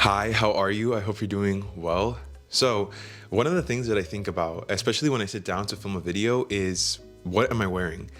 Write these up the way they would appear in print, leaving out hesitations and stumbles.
Hi, how are you? I hope you're doing well. So, one of the things that I think about, especially when I sit down to film a video, is what am I wearing?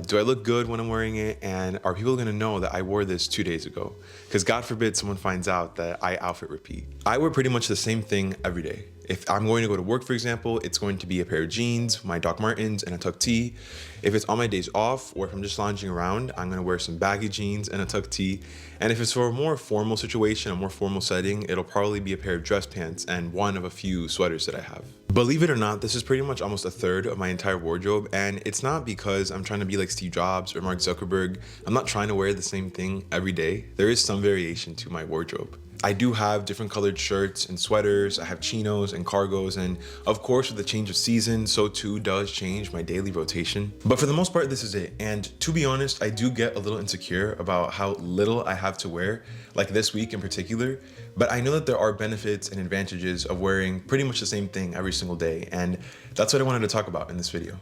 Do I look good when I'm wearing it? And are people gonna know that I wore this 2 days ago? Because God forbid someone finds out that I outfit repeat. I wear pretty much the same thing every day. If I'm going to go to work, for example, it's going to be a pair of jeans, my Doc Martens, and a tuck tee. If it's on my days off, or if I'm just lounging around, I'm gonna wear some baggy jeans and a tuck tee. And if it's for a more formal situation, a more formal setting, it'll probably be a pair of dress pants and one of a few sweaters that I have. Believe it or not, this is pretty much almost a third of my entire wardrobe, and it's not because I'm trying to be like Steve Jobs or Mark Zuckerberg. I'm not trying to wear the same thing every day. There is some variation to my wardrobe. I do have different colored shirts and sweaters. I have chinos and cargos, and of course with the change of season, so too does change my daily rotation. But for the most part, this is it. And to be honest, I do get a little insecure about how little I have to wear, like this week in particular. But I know that there are benefits and advantages of wearing pretty much the same thing every single day, and that's what I wanted to talk about in this video.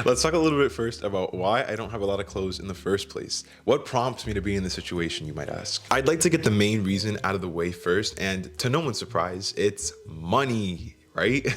Let's talk a little bit first about why I don't have a lot of clothes in the first place. What prompts me to be in this situation, you might ask? I'd like to get the main reason out of the way first, and to no one's surprise, it's money, right?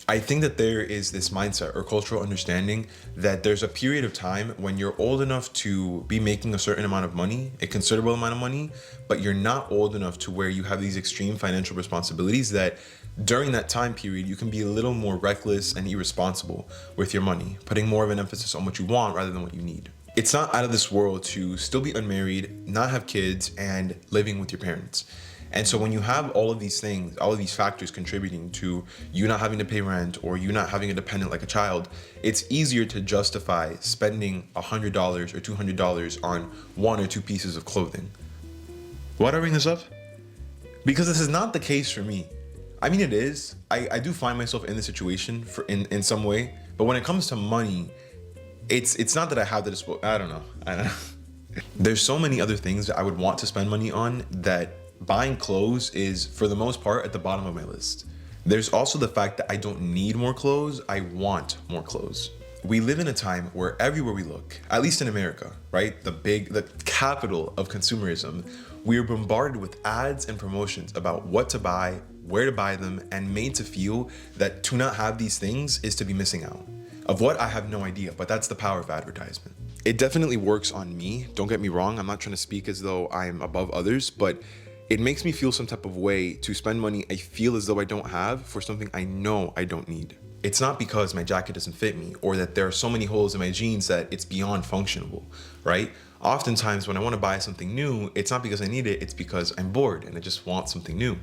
I think that there is this mindset or cultural understanding that there's a period of time when you're old enough to be making a certain amount of money, a considerable amount of money, but you're not old enough to where you have these extreme financial responsibilities that during that time period, you can be a little more reckless and irresponsible with your money, putting more of an emphasis on what you want rather than what you need. It's not out of this world to still be unmarried, not have kids, and living with your parents. And so when you have all of these things, all of these factors contributing to you not having to pay rent or you not having a dependent like a child, it's easier to justify spending $100 or $200 on one or two pieces of clothing. Why do I bring this up? Because this is not the case for me. I mean, it is. I do find myself in this situation in some way, but when it comes to money, it's not that I have the disposal. I don't know. There's so many other things that I would want to spend money on that buying clothes is, for the most part, at the bottom of my list. There's also the fact that I don't need more clothes, I want more clothes. We live in a time where everywhere we look, at least in America, right? The capital of consumerism, we are bombarded with ads and promotions about what to buy, where to buy them, and made to feel that to not have these things is to be missing out. Of what, I have no idea, but that's the power of advertisement. It definitely works on me, don't get me wrong, I'm not trying to speak as though I'm above others, but it makes me feel some type of way to spend money I feel as though I don't have for something I know I don't need. It's not because my jacket doesn't fit me or that there are so many holes in my jeans that it's beyond functional, right? Oftentimes when I want to buy something new, it's not because I need it, it's because I'm bored and I just want something new.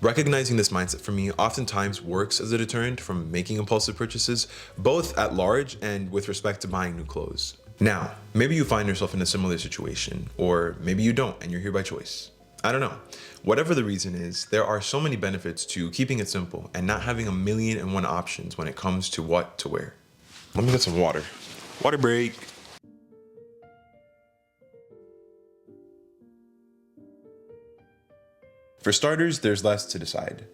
Recognizing this mindset for me oftentimes works as a deterrent from making impulsive purchases, both at large and with respect to buying new clothes. Now, maybe you find yourself in a similar situation, or maybe you don't and you're here by choice. I don't know. Whatever the reason is, there are so many benefits to keeping it simple and not having a million and one options when it comes to what to wear. Let me get some water. Water break. For starters, there's less to decide.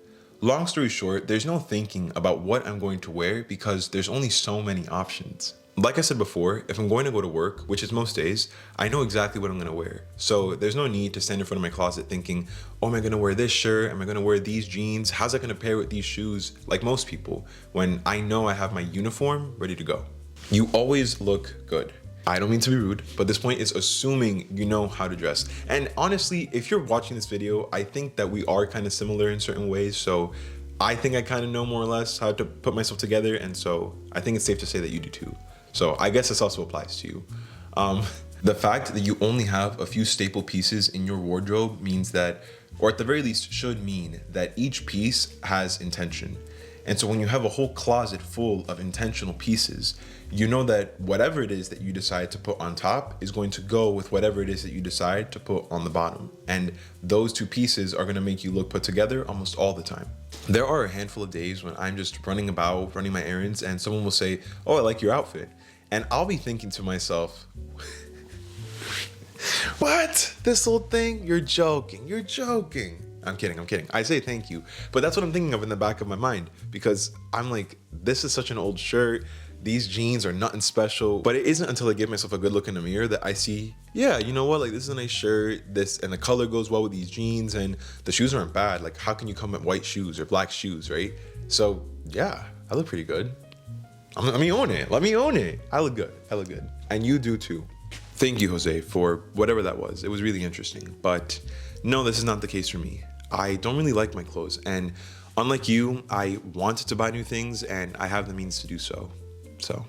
Long story short, there's no thinking about what I'm going to wear because there's only so many options. Like I said before, if I'm going to go to work, which is most days, I know exactly what I'm going to wear. So there's no need to stand in front of my closet thinking, oh, am I going to wear this shirt? Am I going to wear these jeans? How's that going to pair with these shoes? Like most people, when I know I have my uniform ready to go. You always look good. I don't mean to be rude, but this point is assuming you know how to dress. And honestly, if you're watching this video, I think that we are kind of similar in certain ways. So I think I kind of know more or less how to put myself together. And so I think it's safe to say that you do too. So I guess this also applies to you. The fact that you only have a few staple pieces in your wardrobe means that, or at the very least should mean that each piece has intention. And so when you have a whole closet full of intentional pieces, you know that whatever it is that you decide to put on top is going to go with whatever it is that you decide to put on the bottom. And those two pieces are going to make you look put together almost all the time. There are a handful of days when I'm just running about, running my errands, and someone will say, oh, I like your outfit. And I'll be thinking to myself, what? This whole thing? You're joking. You're joking. I'm kidding. I say thank you. But that's what I'm thinking of in the back of my mind, because I'm like, this is such an old shirt. these jeans are nothing special. But it isn't until I give myself a good look in the mirror that I see, yeah, you know what, like this is a nice shirt, this, and the color goes well with these jeans, and the shoes aren't bad. Like how can you come at white shoes or black shoes, right? So yeah, I look pretty good. Let me own it. Let me own it. I look good. I look good. And you do too. Thank you, Jose, for whatever that was. It was really interesting. But no, this is not the case for me. I don't really like my clothes. And unlike you, I wanted to buy new things and I have the means to do so. So,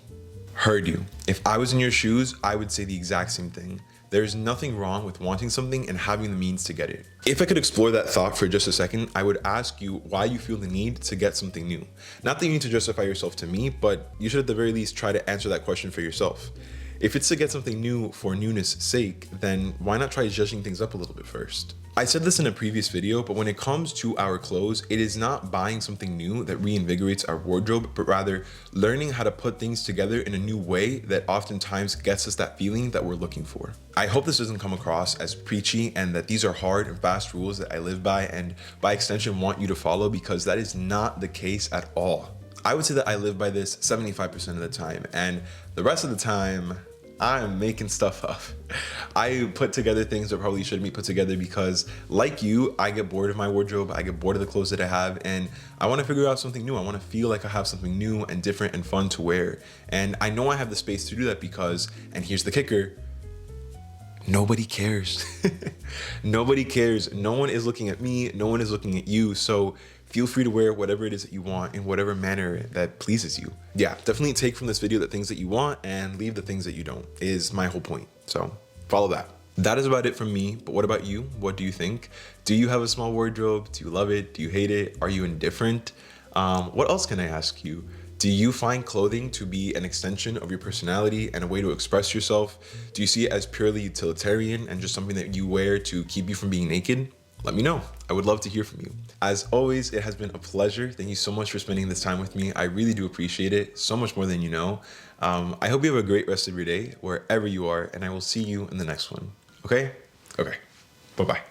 heard you. If I was in your shoes, I would say the exact same thing. There's nothing wrong with wanting something and having the means to get it. If I could explore that thought for just a second, I would ask you why you feel the need to get something new. Not that you need to justify yourself to me, but you should at the very least try to answer that question for yourself. If it's to get something new for newness sake, then why not try judging things up a little bit first? I said this in a previous video, but when it comes to our clothes, it is not buying something new that reinvigorates our wardrobe, but rather learning how to put things together in a new way that oftentimes gets us that feeling that we're looking for. I hope this doesn't come across as preachy and that these are hard and fast rules that I live by and by extension want you to follow, because that is not the case at all. I would say that I live by this 75% of the time, and the rest of the time, I'm making stuff up. I put together things that probably shouldn't be put together because, like you, I get bored of my wardrobe, I get bored of the clothes that I have, and I want to figure out something new. I want to feel like I have something new and different and fun to wear. And I know I have the space to do that because, and here's the kicker, nobody cares. Nobody cares. No one is looking at me, no one is looking at you, so feel free to wear whatever it is that you want in whatever manner that pleases you. Yeah, definitely take from this video the things that you want and leave the things that you don't, is my whole point. So follow that. That is about it from me, but what about you? What do you think? Do you have a small wardrobe? Do you love it? Do you hate it? Are you indifferent? What else can I ask you? Do you find clothing to be an extension of your personality and a way to express yourself? Do you see it as purely utilitarian and just something that you wear to keep you from being naked? Let me know. I would love to hear from you. As always, it has been a pleasure. Thank you so much for spending this time with me. I really do appreciate it, so much more than you know. I hope you have a great rest of your day, wherever you are, and I will see you in the next one. Okay? Okay. Bye-bye.